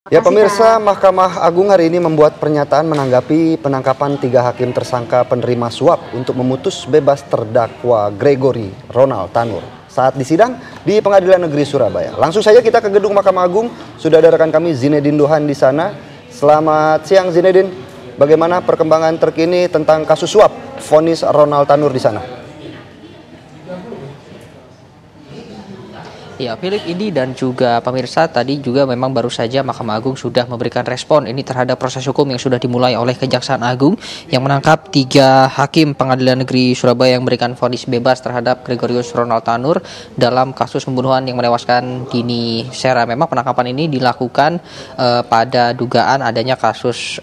Ya pemirsa, Mahkamah Agung hari ini membuat pernyataan menanggapi penangkapan 3 hakim tersangka penerima suap untuk memutus bebas terdakwa Gregory Ronald Tanur saat disidang di Pengadilan Negeri Surabaya. Langsung saja kita ke gedung Mahkamah Agung, sudah ada rekan kami Zinedine Duhan di sana. Selamat siang Zinedine, bagaimana perkembangan terkini tentang kasus suap vonis Ronald Tanur di sana? Ya, Philip, ini dan juga pemirsa, tadi juga memang baru saja Mahkamah Agung sudah memberikan respon ini terhadap proses hukum yang sudah dimulai oleh Kejaksaan Agung yang menangkap 3 hakim Pengadilan Negeri Surabaya yang memberikan vonis bebas terhadap Gregorius Ronald Tanur dalam kasus pembunuhan yang menewaskan Dini Sera. Memang penangkapan ini dilakukan pada dugaan adanya kasus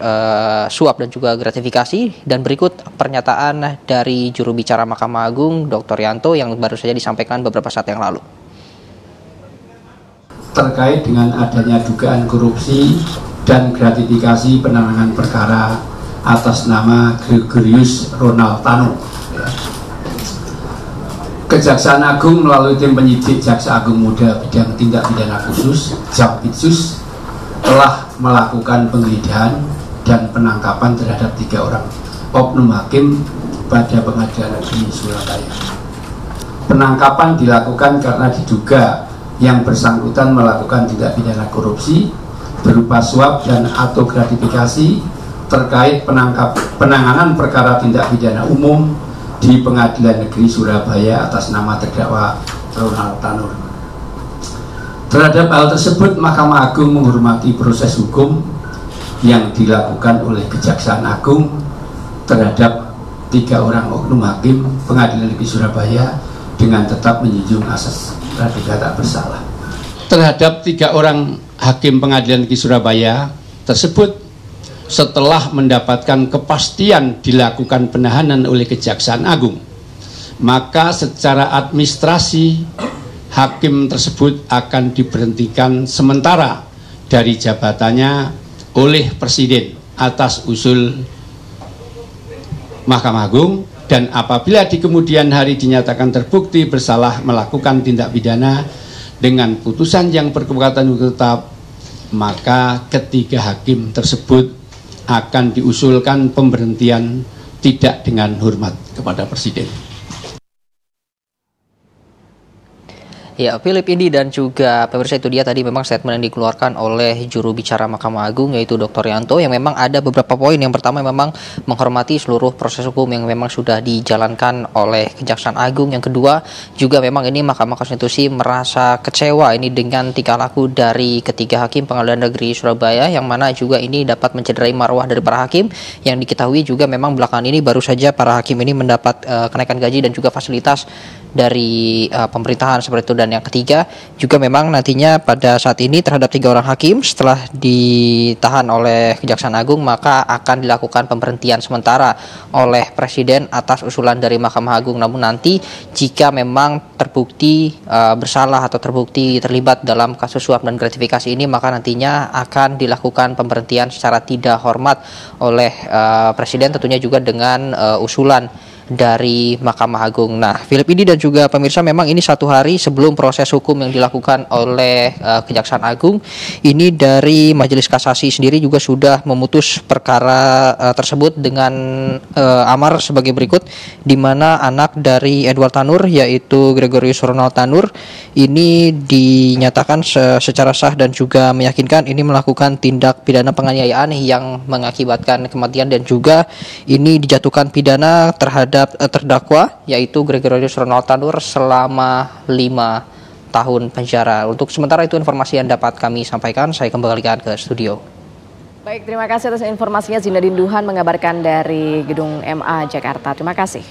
suap dan juga gratifikasi, dan berikut pernyataan dari juru bicara Mahkamah Agung Dr. Yanto yang baru saja disampaikan beberapa saat yang lalu. Terkait dengan adanya dugaan korupsi dan gratifikasi penanganan perkara atas nama Gregorius Ronald Tanur. Kejaksaan Agung melalui tim penyidik Jaksa Agung Muda Bidang Tindak Pidana Khusus Jampitsus telah melakukan penggeledahan dan penangkapan terhadap 3 orang oknum hakim pada Pengadilan Negeri Surabaya. Penangkapan dilakukan karena diduga yang bersangkutan melakukan tindak pidana korupsi berupa suap dan atau gratifikasi terkait penanganan perkara tindak pidana umum di Pengadilan Negeri Surabaya atas nama terdakwa Ronald Tanur. Terhadap hal tersebut, Mahkamah Agung menghormati proses hukum yang dilakukan oleh Kejaksaan Agung terhadap 3 orang oknum hakim Pengadilan Negeri Surabaya dengan tetap menjunjung asas praduga tak bersalah. Terhadap 3 orang hakim Pengadilan Negeri Surabaya tersebut, setelah mendapatkan kepastian dilakukan penahanan oleh Kejaksaan Agung, maka secara administrasi hakim tersebut akan diberhentikan sementara dari jabatannya oleh Presiden atas usul Mahkamah Agung. Dan apabila di kemudian hari dinyatakan terbukti bersalah melakukan tindak pidana dengan putusan yang berkekuatan hukum tetap, maka ketiga hakim tersebut akan diusulkan pemberhentian tidak dengan hormat kepada Presiden. Ya, Philip, ini dan juga pemirsa, itu dia tadi memang statement yang dikeluarkan oleh juru bicara Mahkamah Agung yaitu Dr. Yanto, yang memang ada beberapa poin. Yang pertama memang menghormati seluruh proses hukum yang memang sudah dijalankan oleh Kejaksaan Agung. Yang kedua juga memang ini Mahkamah Konstitusi merasa kecewa ini dengan tingkah laku dari ketiga hakim Pengadilan Negeri Surabaya, yang mana juga ini dapat mencederai marwah dari para hakim. Yang diketahui juga memang belakangan ini baru saja para hakim ini mendapat kenaikan gaji dan juga fasilitas dari pemerintahan seperti itu. Dan yang ketiga juga memang nantinya pada saat ini terhadap 3 orang hakim setelah ditahan oleh Kejaksaan Agung, maka akan dilakukan pemberhentian sementara oleh Presiden atas usulan dari Mahkamah Agung. Namun nanti jika memang terbukti bersalah atau terbukti terlibat dalam kasus suap dan gratifikasi ini, maka nantinya akan dilakukan pemberhentian secara tidak hormat oleh Presiden, tentunya juga dengan usulan dari Mahkamah Agung. Nah, Philip, ini dan juga pemirsa, memang ini 1 hari sebelum proses hukum yang dilakukan oleh Kejaksaan Agung. Ini dari Majelis Kasasi sendiri juga sudah memutus perkara tersebut dengan amar sebagai berikut, di mana anak dari Edward Tanur yaitu Gregorius Ronald Tanur ini dinyatakan secara sah dan juga meyakinkan ini melakukan tindak pidana penganiayaan yang mengakibatkan kematian, dan juga ini dijatuhkan pidana terhadap terdakwa yaitu Gregorius Ronald Tanur selama 5 tahun penjara. Untuk sementara itu informasi yang dapat kami sampaikan, saya kembalikan ke studio. Baik, terima kasih atas informasinya. Zinedine Duhan mengabarkan dari Gedung MA Jakarta. Terima kasih.